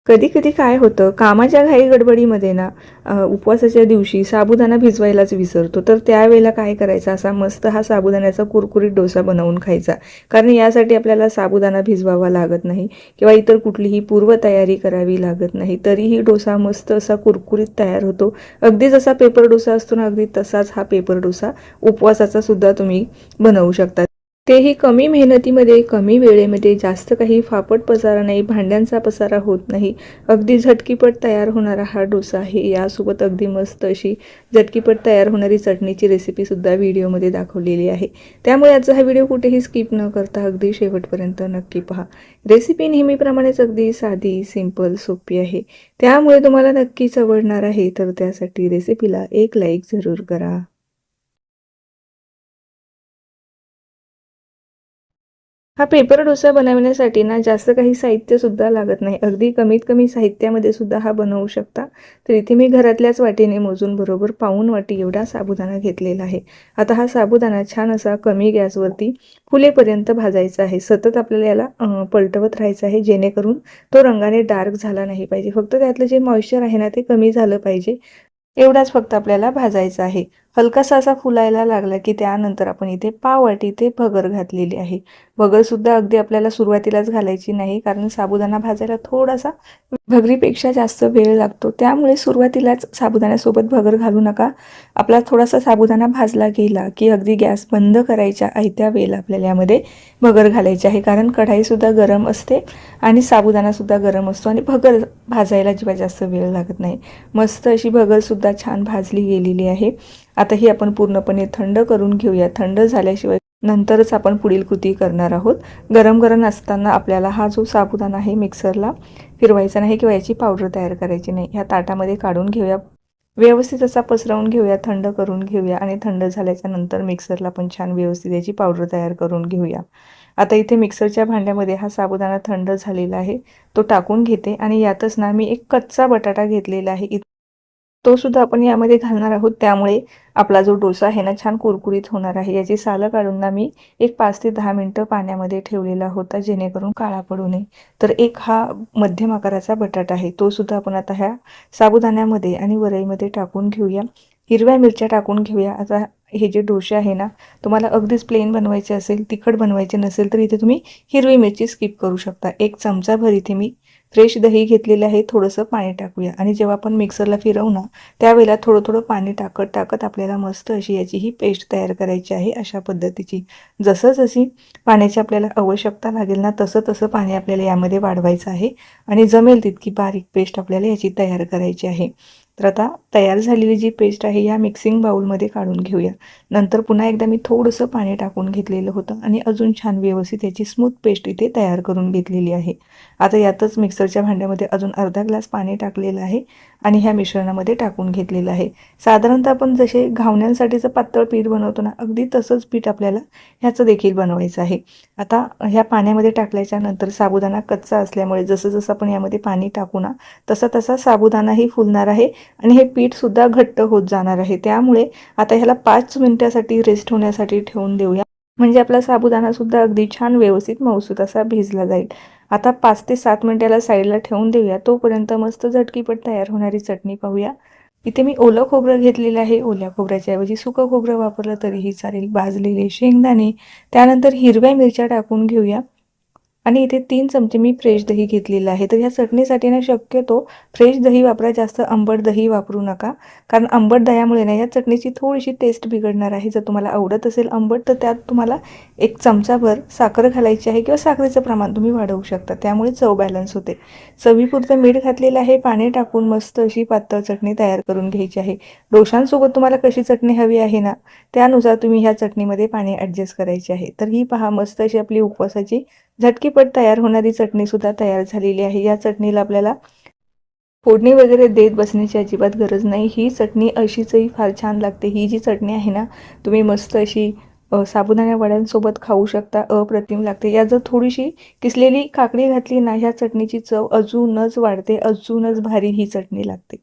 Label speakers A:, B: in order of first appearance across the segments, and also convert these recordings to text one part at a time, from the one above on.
A: कधी-कधी काय होतं, कामाच्या घाई-गडबडीमध्ये ना उपवासाच्या दिवशी साबुदाणा भिजवायलाच विसरतो. तर त्यावेळेला काय करायचं, असा मस्त हा साबुदाण्याचा कुरकुरीत डोसा बनवून खायचा. कारण यासाठी आपल्याला साबुदाणा भिजवावा लागत नाही किंवा इतर कुठलीही पूर्वतयारी करावी लागत नाही. तरीही डोसा मस्त असा कुरकुरीत तयार होतो. अगदी जसा पेपर डोसा असतो ना, अगदी तसाच हा पेपर डोसा उपवासाचा सुद्धा तुम्ही बनवू शकता. तेही कमी मेहनतीमध्ये, कमी वेळेमध्ये, जास्त काही फापट पसारा नाही, भांड्यांचा पसारा होत नाही. अगदी झटकीपट तयार होणारा हा डोसा आहे. यासोबत अगदी मस्त अशी झटकीपट तयार होणारी चटणीची रेसिपीसुद्धा व्हिडिओमध्ये दाखवलेली आहे. त्यामुळे आजचा हा व्हिडिओ कुठेही स्किप न करता अगदी शेवटपर्यंत नक्की पहा. रेसिपी नेहमीप्रमाणेच अगदी साधी, सिंपल, सोपी आहे. त्यामुळे तुम्हाला नक्कीच आवडणार आहे. तर त्यासाठी रेसिपीला एक लाईक जरूर करा. हा पेपर डोसा बनवण्यासाठी ना जास्त काही साहित्यसुद्धा लागत नाही. अगदी कमीत कमी साहित्यामध्ये सुद्धा हा बनवू शकता. तर इथे मी घरातल्याच वाटीने मोजून बरोबर पाऊण वाटी एवढा साबुदाणा घेतलेला आहे. आता हा साबुदाणा छान असा कमी गॅसवरती फुलेपर्यंत भाजायचा आहे. सतत आपल्याला याला पलटवत राहायचं आहे, जेणेकरून तो रंगाने डार्क झाला नाही पाहिजे. फक्त त्यातलं जे मॉइश्चर आहे ना ते कमी झालं पाहिजे. एवढाच फक्त आपल्याला भाजायचा आहे. हलकासा असा फुलायला लागला की त्यानंतर आपण इथे पाव वाटी ते भगर घातलेली आहे. भगरसुद्धा अगदी आपल्याला सुरुवातीलाच घालायची नाही, कारण साबुदाणा भाजायला थोडासा भगरीपेक्षा जास्त वेळ लागतो. त्यामुळे सुरुवातीलाच साबुदाण्यासोबत भगर घालू नका. आपला थोडासा साबुदाणा भाजला गेला की अगदी गॅस बंद करायच्या त्या वेळेला आपल्याला यामध्ये भगर घालायची आहे. कारण कढाईसुद्धा गरम असते आणि साबुदाणासुद्धा गरम असतो आणि भगर भाजायला अजिबात जास्त वेळ लागत नाही. मस्त अशी भगरसुद्धा छान भाजली गेलेली आहे. आता ही आपण पूर्णपणे थंड करून घेऊया. थंड झाल्याशिवाय नंतरच आपण पुढील कृती करणार आहोत. गरम गरम असताना आपल्याला हा जो साबुदाणा आहे मिक्सरला फिरवायचा नाही किंवा याची पावडर तयार करायची नाही. ह्या ताटामध्ये काढून घेऊया. व्यवस्थित असा पसरवून घेऊया, थंड करून घेऊया आणि थंड झाल्याच्या नंतर मिक्सरला पण छान व्यवस्थित याची पावडर तयार करून घेऊया. आता इथे मिक्सरच्या भांड्यामध्ये हा साबुदाणा थंड झालेला आहे, तो टाकून घेते आणि यातच ना मी एक कच्चा बटाटा घेतलेला आहे. तो सुद्धा आपण यामध्ये घालणार आहोत. त्यामुळे आपला जो डोसा आहे ना छान कुरकुरीत होणार आहे. याची सालं काढून ना मी एक 5 ते 10 मिनिटं पाण्यामध्ये ठेवलेला होता, जेणेकरून काळा पडू नये. तर एक हा मध्यम आकाराचा बटाटा आहे, तो सुद्धा आपण आता ह्या साबुदाण्यामध्ये आणि वरईमध्ये टाकून घेऊया. हिरव्या मिरच्या टाकून घेऊया. आता हे जे डोसे आहे ना, तुम्हाला अगदीच प्लेन बनवायचे असेल, तिखट बनवायचे नसेल, तर इथे तुम्ही हिरवी मिरची स्किप करू शकता. एक चमचाभर इथे मी फ्रेश दही घेतलेलं आहे. थोडंसं पाणी टाकूया आणि जेव्हा आपण मिक्सरला फिरवू ना, त्यावेळेला थोडं थोडं पाणी टाकत टाकत आपल्याला मस्त अशी याची ही पेस्ट तयार करायची आहे. अशा पद्धतीची जशी पाण्याची आपल्याला आवश्यकता लागेल ना, तसं तसं पाणी आपल्याला यामध्ये वाढवायचं आहे आणि जमेल तितकी बारीक पेस्ट आपल्याला याची तयार करायची आहे. तर आता तयार झालेली जी पेस्ट आहे या मिक्सिंग बाउलमध्ये काढून घेऊया. नंतर पुन्हा एकदा मी थोडंसं पाणी टाकून घेतलेलं होतं आणि अजून छान व्यवस्थित याची स्मूथ पेस्ट इथे तयार करून घेतलेली आहे. आता यातच मिक्सरच्या भांड्यामध्ये अजून अर्धा ग्लास पाणी टाकलेलं आहे आणि ह्या मिश्रणामध्ये टाकून घेतलेलं आहे. साधारणतः आपण जसे घावण्यांसाठीचं पातळ पीठ बनवतो ना, अगदी तसंच पीठ आपल्याला ह्याचं देखील बनवायचं आहे. आता ह्या पाण्यामध्ये टाकल्याच्या नंतर साबुदाणा कच्चा असल्यामुळे जसं जसं आपण यामध्ये पाणी टाकू ना, तसा तसा साबुदाणाही फुलणार आहे आणि हे पीठसुद्धा घट्ट होत जाणार आहे. त्यामुळे आता ह्याला 5 मिनिटासाठी रेस्ट होण्यासाठी ठेवून देऊया. म्हणजे आपला साबुदाणासुद्धा अगदी छान व्यवस्थित मऊसूत असा भिजला जाईल. आता 5 ते 7 मिनिटाला साईडला ठेवून देऊया. तोपर्यंत मस्त झटकीपट तयार होणारी चटणी पाहूया. इथे मी ओलं खोबरं घेतलेलं आहे. ओल्या खोबऱ्याच्या ऐवजी सुकं खोबरं वापरलं तरीही चालेल. भाजलेले शेंगदाणे, त्यानंतर हिरव्या मिरच्या टाकून घेऊया. आणि इथे 3 चमचे मी फ्रेश दही घेतलेलं आहे. तर ह्या चटणीसाठी ना शक्यतो फ्रेश दही वापरा, जास्त आंबट दही वापरू नका. कारण आंबट दह्यामुळे ना या चटणीची थोडीशी टेस्ट बिघडणार आहे. जर तुम्हाला आवडत असेल आंबट, तर त्यात तुम्हाला 1 चमचाभर साखर घालायची आहे किंवा साखरेचं प्रमाण तुम्ही वाढवू शकता. त्यामुळे चव बॅलन्स होते. चवीपुरतं मीठ घातलेलं आहे. पाणी टाकून मस्त अशी पातळ चटणी तयार करून घ्यायची आहे. डोशांसोबत तुम्हाला कशी चटणी हवी आहे ना, त्यानुसार तुम्ही ह्या चटणीमध्ये पाणी ॲडजस्ट करायचे आहे. तर ही पहा मस्त अशी आपली उपवासाची झटकीपट तयार होणारी चटणीसुद्धा तयार झालेली आहे. या चटणीला आपल्याला फोडणी वगैरे देत बसण्याची अजिबात गरज नाही. ही चटणी अशीचही फार छान लागते. ही जी चटणी आहे ना, तुम्ही मस्त अशी साबुदाणा वड्यांसोबत खाऊ शकता. अप्रतिम लागते. यात जर थोडीशी किसलेली काकडी घातली ना, ह्या चटणीची चव अजूनच वाढते, अजूनच भारी ही चटणी लागते.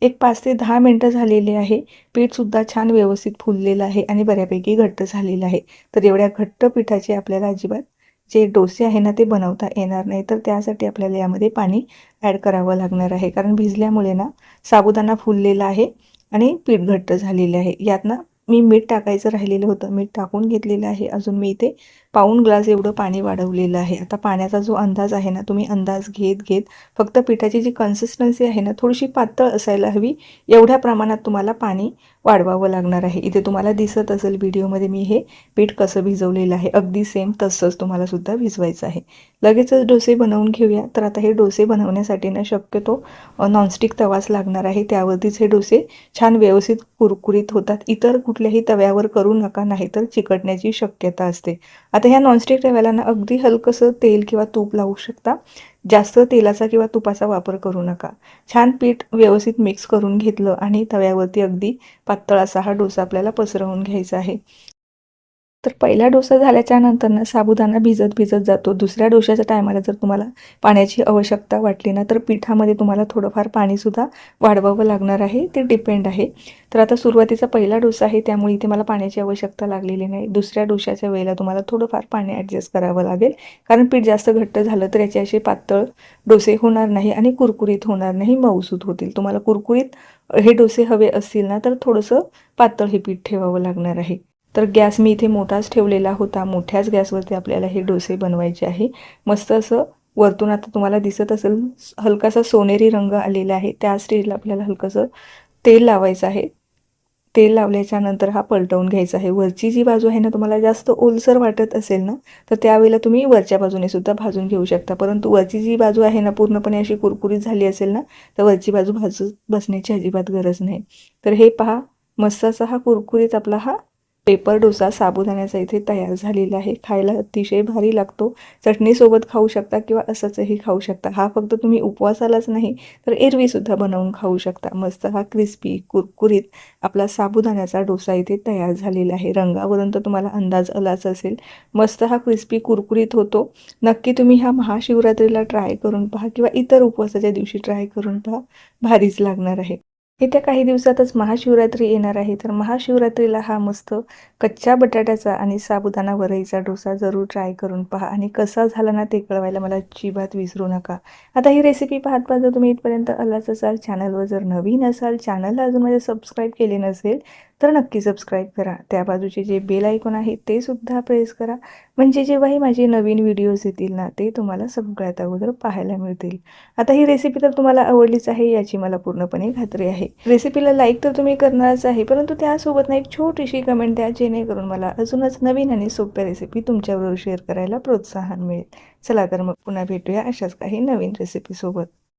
A: एक 5 ते 10 मिनटं झालेली आहे. पीठसुद्धा छान व्यवस्थित फुललेलं आहे आणि बऱ्यापैकी घट्ट झालेलं आहे. तर एवढ्या घट्ट पिठाची आपल्याला अजिबात जे डोसे आहे ना ते बनवता येणार नाही. तर त्यासाठी आपल्याला यामध्ये पाणी ॲड करावं लागणार आहे, कारण भिजल्यामुळे ना साबुदाणा फुललेला आहे आणि पीठ घट्ट झालेले आहे. यात ना मी मीठ टाकायचं राहिलेलं होतं, मीठ टाकून घेतलेलं आहे. अजून मी इथे पाऊण ग्लास एवढं पाणी वाढवलेलं आहे. आता पाण्याचा जो अंदाज आहे ना तुम्ही अंदाज घेत घेत फक्त पिठाची जी कन्सिस्टन्सी आहे ना थोडीशी पातळ असायला हवी, एवढ्या प्रमाणात तुम्हाला पाणी वाढवावं लागणार आहे. इथे तुम्हाला दिसत असेल व्हिडिओमध्ये मी हे पीठ कसं भिजवलेलं आहे, अगदी सेम तसंच तुम्हाला सुद्धा भिजवायचं आहे. लगेचच डोसे बनवून घेऊया. तर आता हे डोसे बनवण्यासाठी ना शक्यतो नॉनस्टिक तवाच लागणार आहे, त्यावरतीच हे डोसे छान व्यवस्थित कुरकुरीत होतात. इतर कुठल्याही तव्यावर करू नका, नाहीतर चिकटण्याची शक्यता असते. आता ह्या नॉनस्टिक तव्याला ना अगदी हलकंसं तेल किंवा तूप लावू शकता, जास्त तेलाचा किंवा तुपाचा वापर करू नका. छान पीठ व्यवस्थित मिक्स करून घेतलं आणि तव्यावरती अगदी पातळ असा हा डोसा आपल्याला पसरवून घ्यायचा आहे. तर पहिला डोसा झाल्याच्या नंतर ना साबुदाणा भिजत भिजत जातो. दुसऱ्या डोशाच्या टायमाला जर तुम्हाला पाण्याची आवश्यकता वाटली ना तर पिठामध्ये तुम्हाला थोडंफार पाणीसुद्धा वाढवावं लागणार आहे, ते डिपेंड आहे. तर आता सुरुवातीचा पहिला डोसा आहे त्यामुळे इथे मला पाण्याची आवश्यकता लागलेली नाही. दुसऱ्या डोशाच्या वेळेला तुम्हाला थोडंफार पाणी ॲडजस्ट करावं लागेल, कारण पीठ जास्त घट्ट झालं तर याचे असे पातळ डोसे होणार नाही आणि कुरकुरीत होणार नाही, मऊसूत होतील. तुम्हाला कुरकुरीत हे डोसे हवे असतील ना तर थोडंसं पातळ हे पीठ ठेवावं लागणार आहे. तर गॅस मी इथे मोठाच ठेवलेला होता. मोठ्याच गॅसवरती आपल्याला हे डोसे बनवायचे आहे. मस्त असं वरतून आता तुम्हाला दिसत असेल हलकासा सोनेरी रंग आलेला आहे. त्या स्टेजला आपल्याला हलकंसं तेल लावायचं आहे. तेल लावल्याच्या नंतर हा पलटवून घ्यायचा आहे. वरची जी बाजू आहे ना तुम्हाला जास्त ओलसर वाटत असेल ना तर त्यावेळेला तुम्ही वरच्या बाजूने सुद्धा भाजून घेऊ शकता, परंतु वरची जी बाजू आहे ना पूर्णपणे अशी कुरकुरीत झाली असेल ना तर वरची बाजू भाजू बसण्याची अजिबात गरज नाही. तर हे पहा, मस्त असा हा कुरकुरीत आपला हा पेपर डोसा साबुदाण्याचा इथे तयार झालेला आहे. खायला अतिशय भारी लागतो. चटणीसोबत खाऊ शकता किंवा असंचही खाऊ शकता. हा फक्त तुम्ही उपवासालाच नाही तर एरवीसुद्धा बनवून खाऊ शकता. मस्त हा क्रिस्पी कुरकुरीत आपला साबुदाण्याचा डोसा इथे तयार झालेला आहे. रंगावरून तर तुम्हाला अंदाज आलाच असेल. मस्त हा क्रिस्पी कुरकुरीत होतो. नक्की तुम्ही हा महाशिवरात्रीला ट्राय करून पहा किंवा इतर उपवासाच्या दिवशी ट्राय करून पहा, भारीच लागणार आहे. येत्या काही दिवसातच महाशिवरात्री येणार आहे, तर महाशिवरात्रीला हा मस्त कच्च्या बटाट्याचा आणि साबुदाणा वरईचा डोसा जरूर ट्राय करून पहा आणि कसा झाला ना ते कळवायला मला अजिबात विसरू नका. आता ही रेसिपी पाहत पाहत जर तुम्ही इथपर्यंत आलाच असाल, चॅनलवर जर नवीन असाल, चॅनलला अजून माझे सबस्क्राईब केले नसेल तर नक्की सबस्क्राईब करा. त्या बाजूचे जे बेल आयकॉन आहे ते सुद्धा प्रेस करा, म्हणजे जेव्हाही माझे नवीन व्हिडिओज येतील ना ते तुम्हाला सगळ्यात अगोदर पाहायला मिळतील. आता ही रेसिपी तर तुम्हाला आवडलीच आहे याची मला पूर्णपणे खात्री आहे. रेसिपीला लाईक तर तुम्ही करणारच आहे, परंतु त्यासोबत ना एक छोटीशी कमेंट द्या, जेणेकरून मला अजूनच नवीन आणि सोप्या रेसिपी तुमच्याबरोबर शेअर करायला प्रोत्साहन मिळेल. चला तर मग पुन्हा भेटूया अशाच काही नवीन रेसिपीसोबत.